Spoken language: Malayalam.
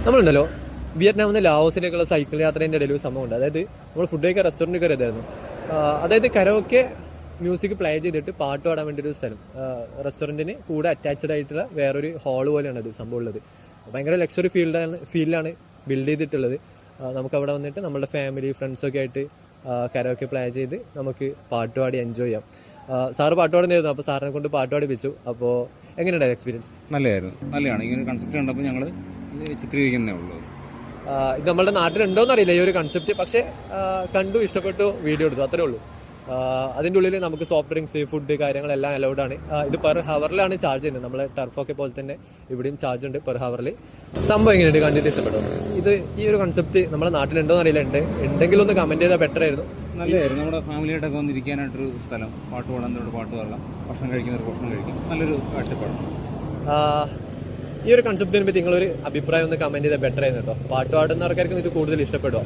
നമ്മളുണ്ടല്ലോ വിയറ്റ്നാമിൽ നിന്ന് ലാവോസിലേക്കുള്ള സൈക്കിൾ യാത്രേൻ്റെ ഇടയിൽ ഒരു സംഭവമുണ്ട്. അതായത് നമ്മൾ ഫുഡ് കഴിക്കാൻ റെസ്റ്റോറൻറ്റ് കയറിയതായിരുന്നു. അതായത് കരോക്കെ മ്യൂസിക് പ്ലേ ചെയ്തിട്ട് പാട്ട് പാടാൻ വേണ്ടി ഒരു സ്ഥലം, റെസ്റ്റോറൻറ്റിന് കൂടെ അറ്റാച്ച്ഡ് ആയിട്ടുള്ള വേറൊരു ഹാൾ പോലെയാണ് അത് സംഭവം ഉള്ളത്. ഭയങ്കര ലക്ഷറി ഫീൽഡിലാണ് ബിൽഡ് ചെയ്തിട്ടുള്ളത്. നമുക്ക് അവിടെ വന്നിട്ട് നമ്മുടെ ഫാമിലി ഫ്രണ്ട്സൊക്കെ ആയിട്ട് കരോക്കെ പ്ലേ ചെയ്ത് നമുക്ക് പാട്ട് പാടി എൻജോയ് ചെയ്യാം. സാറ് പാട്ട് പാടുന്നായിരുന്നു, അപ്പോൾ സാറിനെ കൊണ്ട് പാട്ട് പാടിപ്പിച്ചു. അപ്പോൾ എങ്ങനെയുണ്ടായിരുന്നു എക്സ്പീരിയൻസ്? നല്ലതാണ്. ഇങ്ങനെ കൺസെപ്റ്റ് കണ്ടപ്പോൾ ഞങ്ങൾ ചിത്രീകരിക്കുന്നേ ഉള്ളൂ. ഇത് നമ്മളുടെ നാട്ടിലുണ്ടോയെന്ന് അറിയില്ല ഈ ഒരു കൺസെപ്റ്റ്, പക്ഷേ കണ്ടു, ഇഷ്ടപ്പെട്ടു, വീഡിയോ എടുത്തു, അത്രേ ഉള്ളൂ. അതിൻ്റെ ഉള്ളിൽ നമുക്ക് സോഫ്റ്റ് ഡ്രിങ്ക്സ്, ഫുഡ് കാര്യങ്ങളെല്ലാം അലൗഡാണ്. ഇത് പെർ ഹവറിലാണ് ചാർജ് ചെയ്യുന്നത്. നമ്മളെ ടർഫൊക്കെ പോലെ തന്നെ ഇവിടെയും ചാർജ് ഉണ്ട് പെർ ഹവറിൽ. സംഭവം എങ്ങനെയുണ്ട്, കണ്ടിട്ട് ഇഷ്ടപ്പെട്ടു? ഇത് ഈ ഒരു കൺസെപ്റ്റ് നമ്മുടെ നാട്ടിലുണ്ടോയെന്ന് അറിയില്ല, ഉണ്ടെങ്കിലും ഒന്ന് കമൻറ്റ് ചെയ്താൽ ബെറ്റർ ആയിരുന്നു. നല്ലതായിരുന്നു. നമ്മുടെ ഫാമിലിയായിട്ടൊക്കെ വന്നിരിക്കാനായിട്ടൊരു സ്ഥലം, പാട്ട് പാടുന്നവരോട് പാട്ട് പാടാം, ഭക്ഷണം കഴിക്കുന്നവർ ഭക്ഷണം കഴിക്കും. നല്ലൊരു കാഴ്ചപ്പാടാണ്. ഈ ഒരു കൺസെപ്റ്റിനെ പറ്റി നിങ്ങളൊരു അഭിപ്രായം ഒന്ന് കമൻറ്റ് ചെയ്താൽ ബെറ്റർ ആയിരുന്നു കേട്ടോ. പാട്ട് പാടുന്നവർക്കായിരിക്കും ഇത് കൂടുതൽ ഇഷ്ടപ്പെടുക.